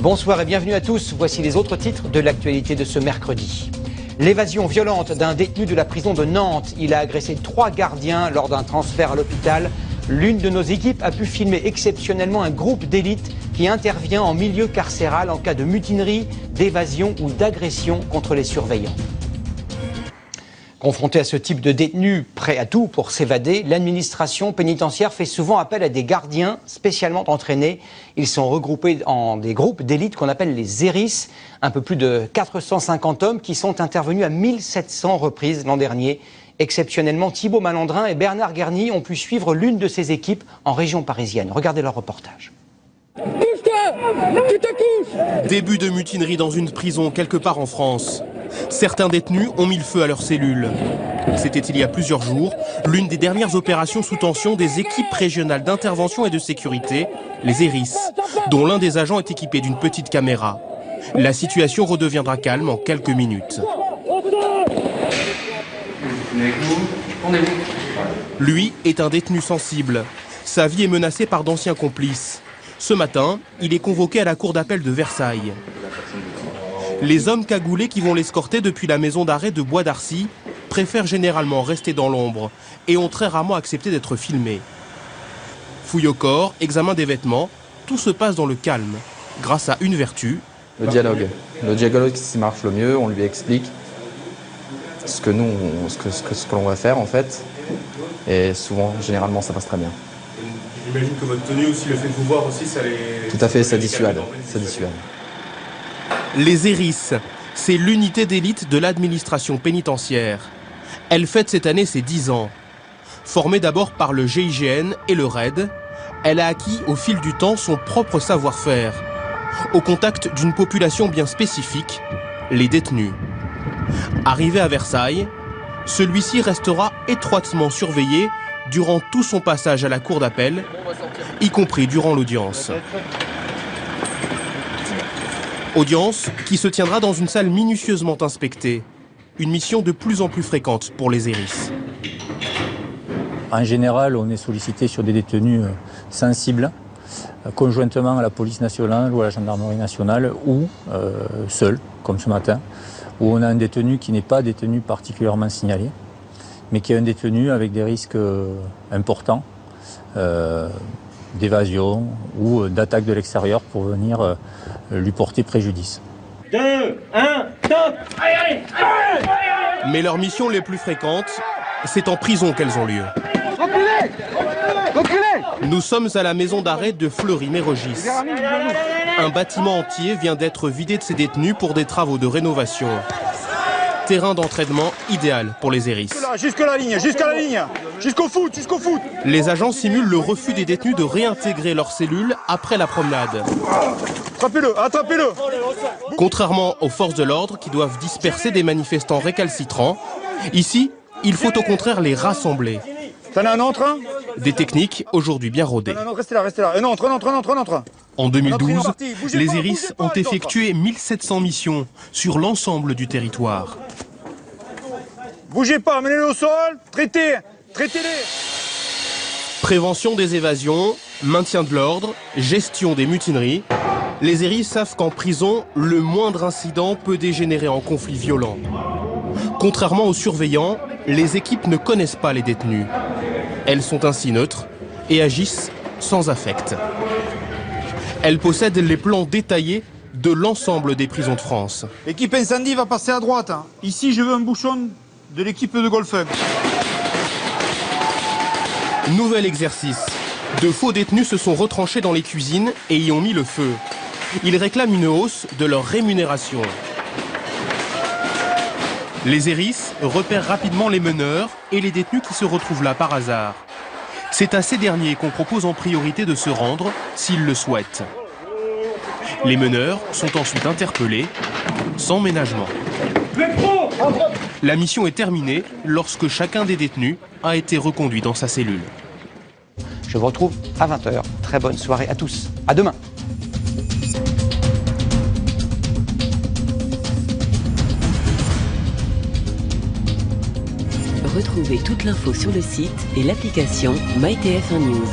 Bonsoir et bienvenue à tous. Voici les autres titres de l'actualité de ce mercredi. L'évasion violente d'un détenu de la prison de Nantes. Il a agressé 3 gardiens lors d'un transfert à l'hôpital. L'une de nos équipes a pu filmer exceptionnellement un groupe d'élite qui intervient en milieu carcéral en cas de mutinerie, d'évasion ou d'agression contre les surveillants. Confronté à ce type de détenus prêts à tout pour s'évader, l'administration pénitentiaire fait souvent appel à des gardiens spécialement entraînés. Ils sont regroupés en des groupes d'élite qu'on appelle les ERIS. Un peu plus de 450 hommes qui sont intervenus à 1700 reprises l'an dernier. Exceptionnellement, Thibaut Malandrin et Bernard Guerny ont pu suivre l'une de ces équipes en région parisienne. Regardez leur reportage. Couche-toi! Tu te couches! Début de mutinerie dans une prison quelque part en France. Certains détenus ont mis le feu à leurs cellules. C'était il y a plusieurs jours, l'une des dernières opérations sous tension des équipes régionales d'intervention et de sécurité, les ERIS, dont l'un des agents est équipé d'une petite caméra. La situation redeviendra calme en quelques minutes. Lui est un détenu sensible. Sa vie est menacée par d'anciens complices. Ce matin, il est convoqué à la cour d'appel de Versailles. Les hommes cagoulés qui vont l'escorter depuis la maison d'arrêt de Bois d'Arcy préfèrent généralement rester dans l'ombre et ont très rarement accepté d'être filmés. Fouille au corps, examen des vêtements, tout se passe dans le calme, grâce à une vertu. Le dialogue. Le dialogue qui marche le mieux, on lui explique ce que l'on va faire en fait. Et souvent, généralement, ça passe très bien. J'imagine que votre tenue aussi, le fait de vous voir aussi, ça les... Tout à fait, ça dissuade. Les ERIS, c'est l'unité d'élite de l'administration pénitentiaire. Elle fête cette année ses 10 ans. Formée d'abord par le GIGN et le RAID, elle a acquis au fil du temps son propre savoir-faire, au contact d'une population bien spécifique, les détenus. Arrivé à Versailles, celui-ci restera étroitement surveillé durant tout son passage à la cour d'appel, y compris durant l'audience. Audience qui se tiendra dans une salle minutieusement inspectée. Une mission de plus en plus fréquente pour les ERIS. En général, on est sollicité sur des détenus sensibles, conjointement à la police nationale ou à la gendarmerie nationale, ou seul, comme ce matin, où on a un détenu qui n'est pas détenu particulièrement signalé, mais qui est un détenu avec des risques importants d'évasion ou d'attaque de l'extérieur pour venir lui porter préjudice. 2, 1, top! Allez! Mais leurs missions les plus fréquentes, c'est en prison qu'elles ont lieu. Reculez! Reculez! Nous sommes à la maison d'arrêt de Fleury-Mérogis. Un bâtiment entier vient d'être vidé de ses détenus pour des travaux de rénovation. Terrain d'entraînement idéal pour les ERIS. Jusqu'à la ligne, jusqu'au foot. Les agents simulent le refus des détenus de réintégrer leurs cellules après la promenade. Attrapez-le! Contrairement aux forces de l'ordre qui doivent disperser des manifestants récalcitrants, ici, il faut au contraire les rassembler. T'en as un autre, hein? Des techniques aujourd'hui bien rodées. Restez là. Un autre. En 2012, Bougez les pas, ERIS bougez pas, ont les effectué 1700 missions sur l'ensemble du territoire. Bougez pas, amenez-le au sol, traitez-les. Prévention des évasions, maintien de l'ordre, gestion des mutineries. Les ERIS savent qu'en prison, le moindre incident peut dégénérer en conflit violent. Contrairement aux surveillants, les équipes ne connaissent pas les détenus. Elles sont ainsi neutres et agissent sans affect. Elles possèdent les plans détaillés de l'ensemble des prisons de France. L'équipe incendie va passer à droite. Ici, je veux un bouchon de l'équipe de golf. Nouvel exercice. De faux détenus se sont retranchés dans les cuisines et y ont mis le feu. Ils réclament une hausse de leur rémunération. Les ERIS repèrent rapidement les meneurs et les détenus qui se retrouvent là par hasard. C'est à ces derniers qu'on propose en priorité de se rendre s'ils le souhaitent. Les meneurs sont ensuite interpellés sans ménagement. La mission est terminée lorsque chacun des détenus a été reconduit dans sa cellule. Je vous retrouve à 20h. Très bonne soirée à tous. À demain. Retrouvez toute l'info sur le site et l'application MyTF1 News.